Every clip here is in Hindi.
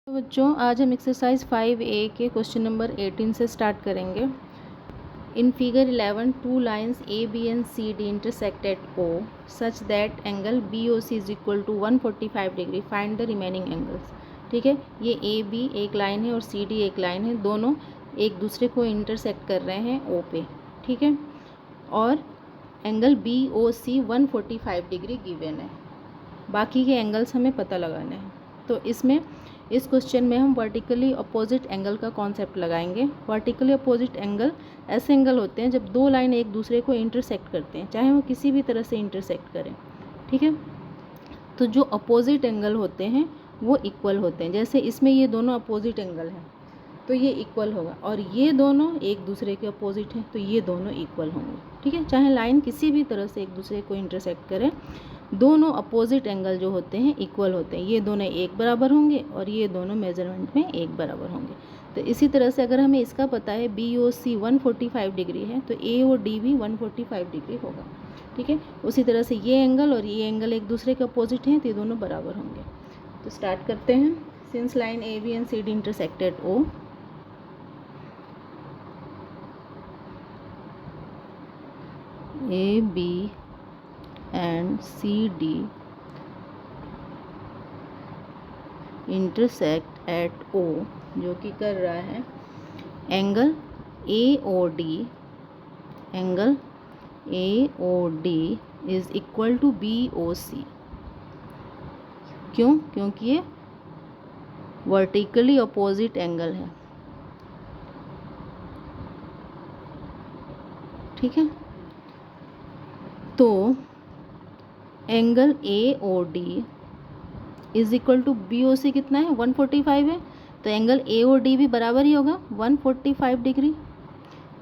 तो बच्चों आज हम एक्सरसाइज 5A के क्वेश्चन नंबर 18 से स्टार्ट करेंगे। In figure 11 two lines AB and CD intersect at O such that angle BOC is equal to 145 degree, find the remaining angles. ठीक है, ये AB एक लाइन है और CD एक लाइन है, दोनों एक दूसरे को इंटरसेक्ट कर रहे हैं O पे। ठीक है, और एंगल BOC 145 डिग्री गिवन है। बाकी के एंगल्स हमें पता लगाने हैं। तो इस क्वेश्चन में हम वर्टिकली अपोजिट एंगल का कॉन्सेप्ट लगाएंगे। वर्टिकली अपोजिट एंगल ऐसे एंगल होते हैं जब दो लाइन एक दूसरे को इंटरसेक्ट करते हैं, चाहे वो किसी भी तरह से इंटरसेक्ट करें। ठीक है, तो जो अपोजिट एंगल होते हैं वो इक्वल होते हैं। जैसे इसमें ये दोनों अपोजिट एंगल हैं तो ये इक्वल होगा, और ये दोनों एक दूसरे के अपोजिट हैं तो ये दोनों इक्वल होंगे। ठीक है, चाहे लाइन किसी भी तरह से एक दूसरे को इंटरसेक्ट करें, दोनों अपोजिट एंगल जो होते हैं इक्वल होते हैं। ये दोनों एक बराबर होंगे और ये दोनों मेजरमेंट में एक बराबर होंगे। तो इसी तरह से अगर हमें इसका पता है BOC 145 डिग्री है तो AOD भी 145 डिग्री होगा। ठीक है, उसी तरह से ये एंगल और ये एंगल एक दूसरे के अपोजिट हैं तो ये दोनों बराबर होंगे। तो स्टार्ट करते हैं। Since line AB and CD intersected O, AB and CD intersect at O, जो कि कर रहा है angle AOD is equal to BOC। क्यों? क्योंकि ये वर्टिकली अपोजिट एंगल है। ठीक है, तो angle AOD is equal to BOC कितना है? 145 है, तो एंगल AOD भी बराबर ही होगा 145 डिग्री,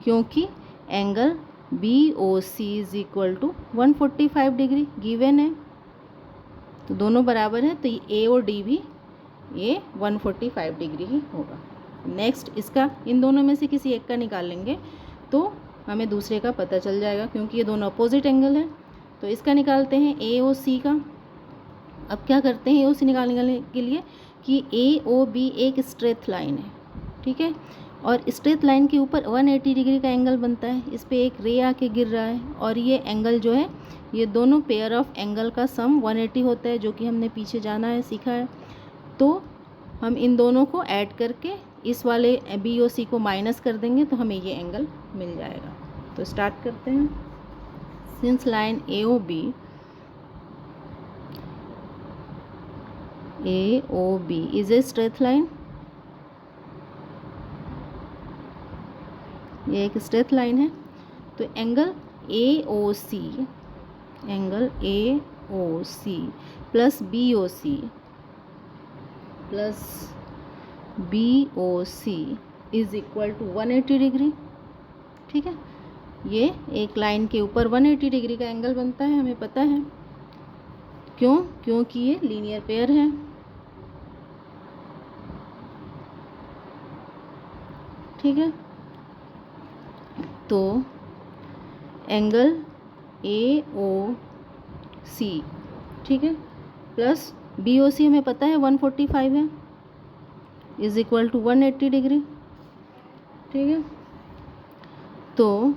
क्योंकि angle BOC is equal to 145 degree given है। तो दोनों बराबर हैं, तो ये AOD भी ये 145 डिग्री ही होगा। नेक्स्ट इसका इन दोनों में से किसी एक का निकाल लेंगे तो हमें दूसरे का पता चल जाएगा, क्योंकि ये दोनों अपोजिट एंगल हैं। तो इसका निकालते हैं AOC का। अब क्या करते हैं AOC निकालने के लिए कि AOB एक स्ट्रेट लाइन है। ठीक है, और स्ट्रेट लाइन के ऊपर 180 डिग्री का एंगल बनता है। इस पे एक रे आके गिर रहा है और ये एंगल जो है, ये दोनों पेयर ऑफ एंगल का सम 180 होता है, जो कि हमने पीछे जाना है सीखा है। तो हम इन दोनों को ऐड करके इस वाले BOC को माइनस कर देंगे तो हमें ये एंगल मिल जाएगा। तो स्टार्ट करते हैं। Since line AOB is a straight line, ये एक स्ट्रेट लाइन है, तो angle AOC plus BOC is equal to 180 degree. ठीक है, ये एक लाइन के ऊपर 180 डिग्री का एंगल बनता है, हमें पता है। क्यों? क्योंकि ये लीनियर पेयर है। ठीक है, तो एंगल AOC, ठीक है, प्लस BOC हमें पता है 145 है, इज इक्वल टू 180 डिग्री। ठीक है, तो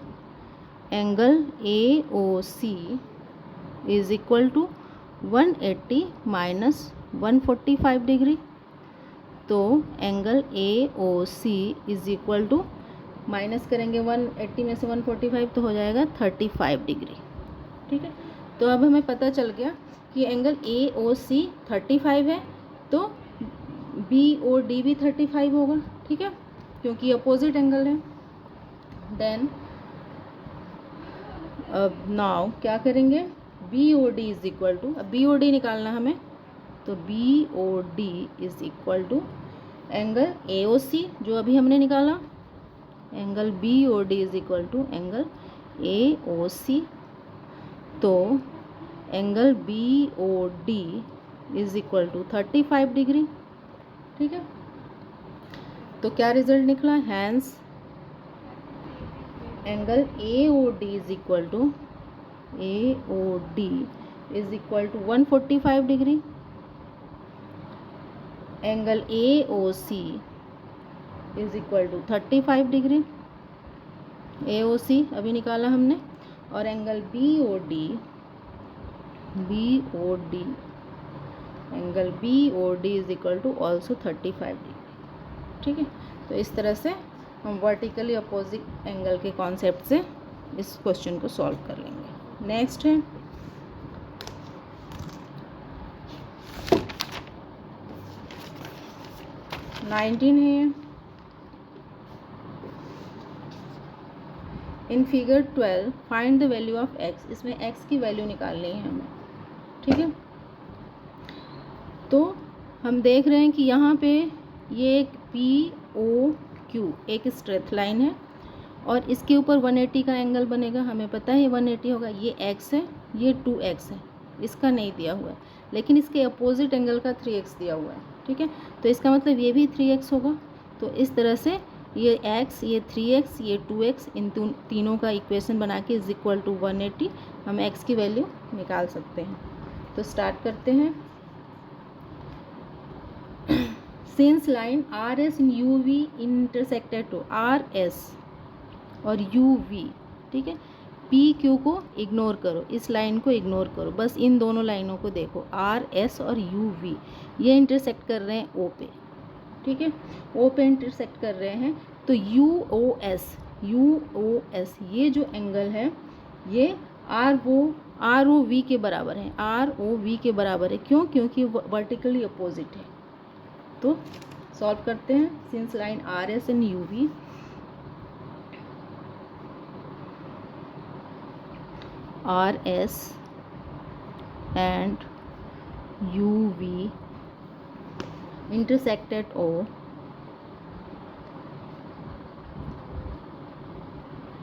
angle AOC is equal to 180 minus 145 degree. तो angle AOC is equal to, minus करेंगे 180 में से 145 तो हो जाएगा 35 डिग्री। ठीक है, तो अब हमें पता चल गया कि एंगल AOC 35 है तो BOD भी 35 होगा। ठीक है, क्योंकि अपोजिट एंगल है। देन अब नाउ क्या करेंगे, BOD इज इक्वल टू, अब BOD निकालना हमें, तो BOD is equal to angle AOC जो अभी हमने निकाला, angle BOD is equal to angle AOC। तो angle BOD is equal to 35 degree. ठीक है, तो क्या रिजल्ट निकला? Hence angle AOD is equal to 145 degree angle AOC is equal to 35 degree, AOC अभी निकाला हमने, और angle BOD angle BOD is equal to also 35 degree. ठीक है, तो इस तरह से हम वर्टिकली अपोजिट एंगल के कॉन्सेप्ट से इस क्वेश्चन को सॉल्व कर लेंगे। नेक्स्ट है 19 है। In figure 12 find the value of x, इसमें x की वैल्यू निकालनी है हमें। ठीक है, तो हम देख रहे हैं कि यहाँ पे ये एक POQ एक स्ट्रेट लाइन है और इसके ऊपर 180 का एंगल बनेगा, हमें पता है 180 होगा। ये x है, ये 2x है, इसका नहीं दिया हुआ है, लेकिन इसके अपोजिट एंगल का 3x दिया हुआ है। ठीक है, तो इसका मतलब ये भी 3x होगा। तो इस तरह से ये x, ये 3x, ये 2x, इन तीनों का इक्वेशन बना के इज इक्वल टू 180 हम x की वैल्यू निकाल सकते हैं। तो स्टार्ट करते हैं। Since line RS in UV intersected to RS और UV, ठीक है, PQ को इग्नोर करो, इस लाइन को इग्नोर करो, बस इन दोनों लाइनों को देखो, RS और UV ये इंटरसेक्ट कर रहे हैं O पे। ठीक है, O पे इंटरसेक्ट कर रहे हैं, तो UOS ये जो एंगल है ये ROV के बराबर है, ROV के बराबर है। क्यों? क्योंकि वर्टिकली अपोजिट है। तो सॉल्व करते हैं। Since line RS and UV, RS and UV intersected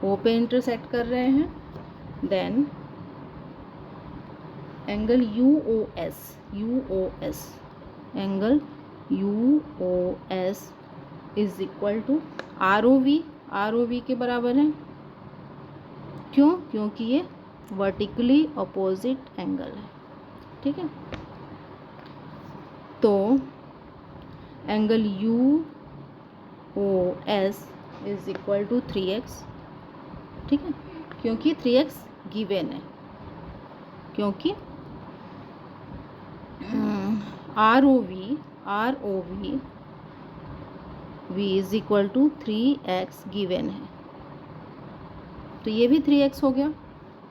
O पे इंटरसेक्ट कर रहे हैं, then angle UOS angle UOS is equal to ROV के बराबर है। क्यों? क्योंकि ये वर्टिकली अपोजिट एंगल है। ठीक है, तो angle UOS is equal to 3x। ठीक है, क्योंकि 3x गिवन है, क्योंकि ROV is equal to 3x given है, तो ये भी 3x हो गया।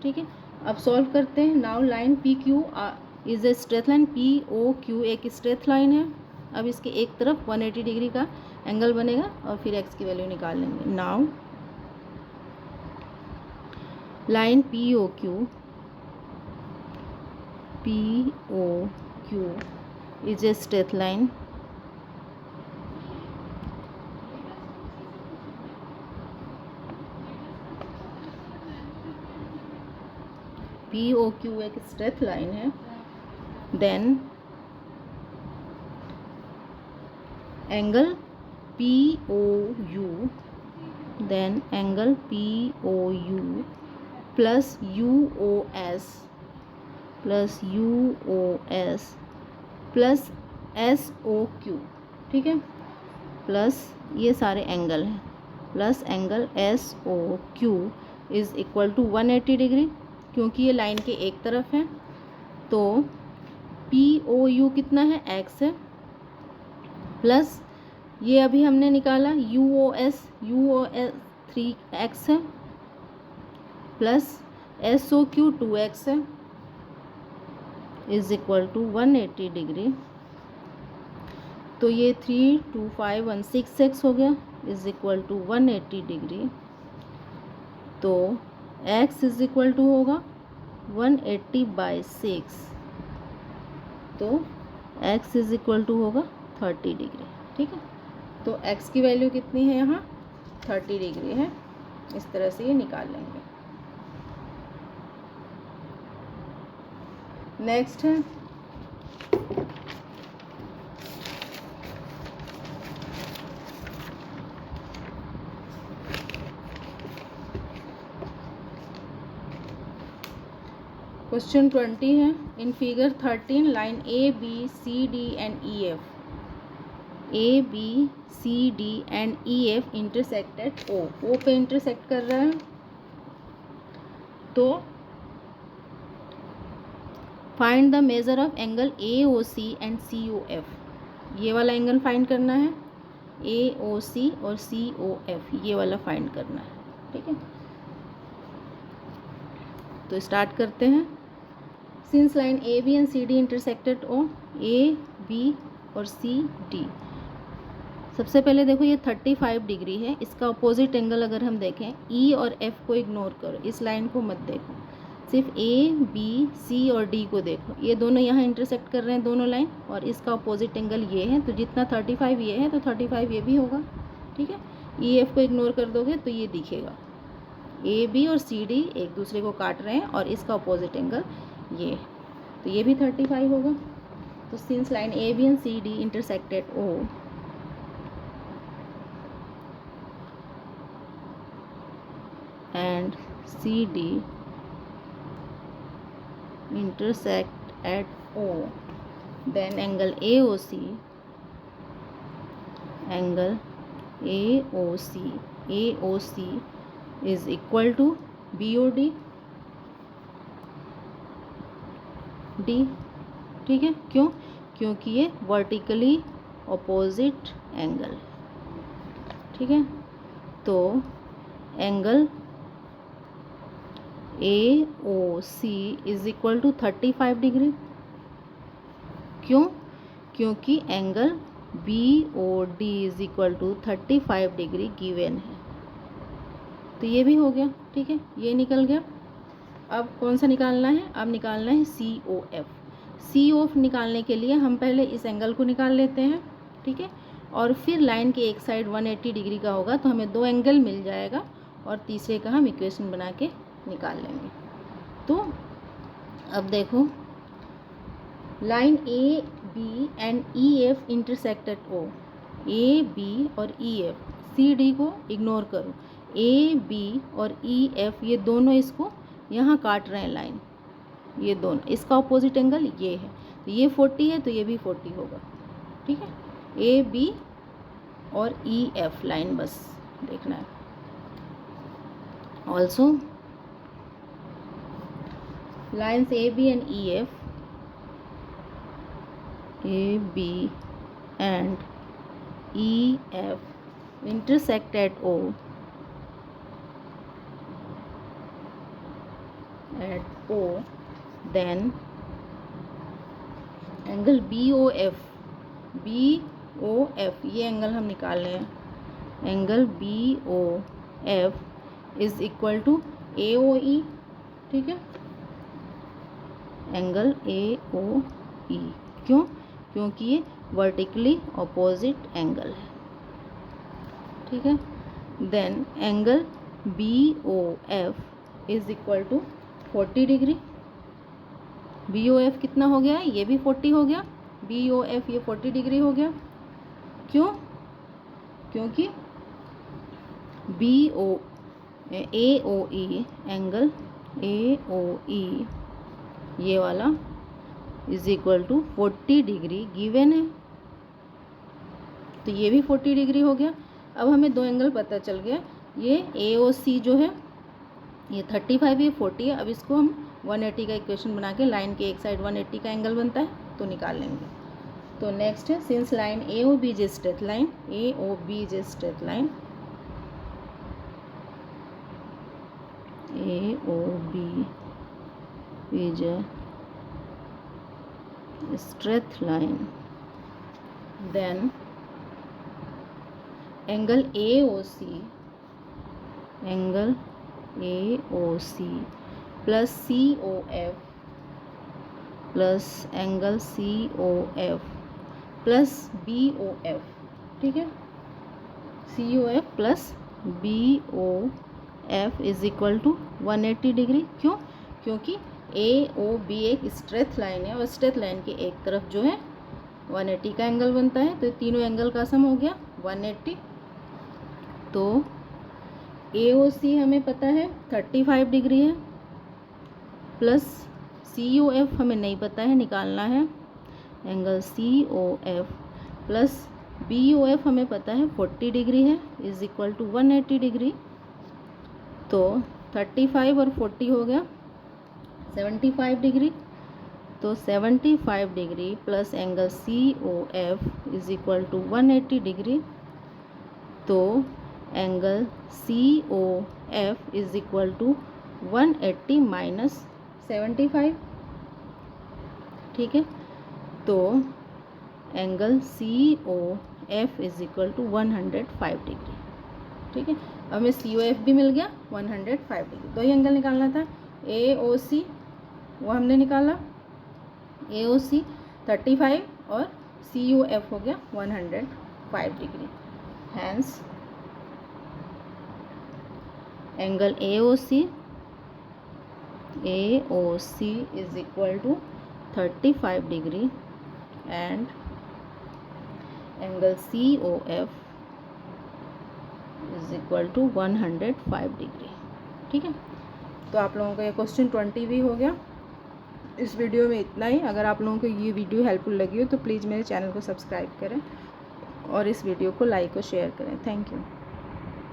ठीक है, अब सॉल्व करते हैं। Now line PQ is a straight line, POQ एक स्ट्रेट लाइन है। अब इसके एक तरफ 180 डिग्री का एंगल बनेगा और फिर x की वैल्यू निकाल लेंगे। Now line POQ is a straight line, POQ एक स्ट्रेट लाइन है, then angle POU, then angle POU plus UOS plus SOQ, ठीक है, प्लस ये सारे एंगल हैं, plus angle SOQ is equal to 180 degree, क्योंकि ये लाइन के एक तरफ है। तो POU कितना है? x है, प्लस ये अभी हमने निकाला UOS 3x है, प्लस SOQ 2x है, इज इक्वल टू 180 डिग्री। तो ये 3 2 5 1 6x हो गया, इज इक्वल टू 180 डिग्री। तो x इज इक्वल टू होगा 180/6, तो x इज इक्वल टू होगा 30 डिग्री। ठीक है, तो x की वैल्यू कितनी है? यहाँ 30 डिग्री है। इस तरह से ये निकाल लेंगे। नेक्स्ट है क्वेश्चन 20 है। In figure 13 line A B C D and EF A B C D and E F intersect at O पे इंटरसेक्ट कर रहा है, तो find the measure of angle A O C and C O F. ये वाला एंगल फाइंड करना है, ए ओ सी और सी ओ एफ ये वाला फाइंड करना है, ठीक है। तो स्टार्ट करते हैं। Since line A B and C D intersected O, A B और सी डी, सबसे पहले देखो ये 35 डिग्री है, इसका अपोजिट एंगल अगर हम देखें, ई और एफ को इग्नोर करो, इस लाइन को मत देखो, सिर्फ ए बी सी और डी को देखो। ये दोनों यहाँ इंटरसेक्ट कर रहे हैं दोनों लाइन, और इसका अपोजिट एंगल ये है, तो जितना 35 ये है तो 35 ये भी होगा, ठीक है। ई एफ को इग्नोर कर दोगे तो ये दिखेगा, ए बी और सी डी एक दूसरे को काट रहे हैं और इसका अपोजिट एंगल ये, तो ये भी 35 होगा। तो since line A B and C D intersected O, and CD intersect at O, then angle AOC is equal to BOD D, ठीक है। क्यों? क्योंकि ये वर्टिकली ऑपोजिट एंगल, ठीक है। तो angle AOC is equal to 35 degree. क्यों? क्योंकि angle BOD is equal to 35 degree given है। तो ये भी हो गया, ठीक है, ये निकल गया। अब कौन सा निकालना है? अब निकालना है COF। COF निकालने के लिए हम पहले इस एंगल को निकाल लेते हैं, ठीक है, और फिर लाइन के एक साइड 180 डिग्री का होगा, तो हमें दो एंगल मिल जाएगा और तीसरे का हम इक्वेशन बना के निकाल लेंगे। तो अब देखो, line A B and E F intersected O, A B और ई एफ, सी डी को इग्नोर करो, ए बी और ई एफ ये दोनों इसको यहाँ काट रहे हैं लाइन, ये दोनों, इसका ऑपोजिट एंगल ये है, तो ये 40 है तो ये भी 40 होगा, ठीक है। ए बी और ई एफ लाइन बस देखना है। Also lines A B and E F, A B and E F intersect at O, then angle BOF ये एंगल हम निकाल रहे हैं, angle BOF is equal to AOE, ठीक है, एंगल AOE। क्यों? क्योंकि ये वर्टिकली ऑपोजिट एंगल है, ठीक है। Then angle BOF is equal to 40 degree. BOF कितना हो गया? ये भी 40 हो गया, BOF ये 40 डिग्री हो गया। क्यों? क्योंकि AOE एंगल AOE ये वाला is equal to 40 degree given है, तो ये भी 40 डिग्री हो गया। अब हमें दो एंगल पता चल गया, ये AOC जो है ये 35 ये 40 है। अब इसको हम 180 का इक्वेशन बना के, लाइन के एक साइड 180 का एंगल बनता है तो निकाल लेंगे। तो नेक्स्ट है, since line AOB is straight line, AOB is straight line, AOB is a straight line, then angle AOC plus COF plus angle COF plus BOF, ठीक है, COF plus BOF is equal to 180 degree. क्यों? क्योंकि AOB एक स्ट्रेट लाइन है और स्ट्रेट लाइन के एक तरफ जो है 180 का एंगल बनता है, तो तीनों एंगल का सम हो गया 180। तो AOC हमें पता है 35 डिग्री है, प्लस COF हमें नहीं पता है, निकालना है, एंगल COF प्लस BOF हमें पता है 40 डिग्री है, इज इक्वल टू 180 डिग्री। तो 35 और 40 हो गया 75 डिग्री। तो 75 degree plus angle COF is equal to 180 degree. तो angle COF is equal to 180 minus 75। ठीक है, तो angle COF is equal to 105 degree. ठीक है, अब हमें COF भी मिल गया 105 डिग्री। दो ही एंगल निकालना था, AOC वो हमने निकाला, AOC 35 और COF हो गया 105 degree. Hence angle AOC is equal to 35 degree and angle COF is equal to 105 degree. ठीक है, तो आप लोगों का ये क्वेश्चन 20 भी हो गया। इस वीडियो में इतना ही। अगर आप लोगों को ये वीडियो हेल्पफुल लगी हो तो प्लीज़ मेरे चैनल को सब्सक्राइब करें और इस वीडियो को लाइक और शेयर करें। Thank you.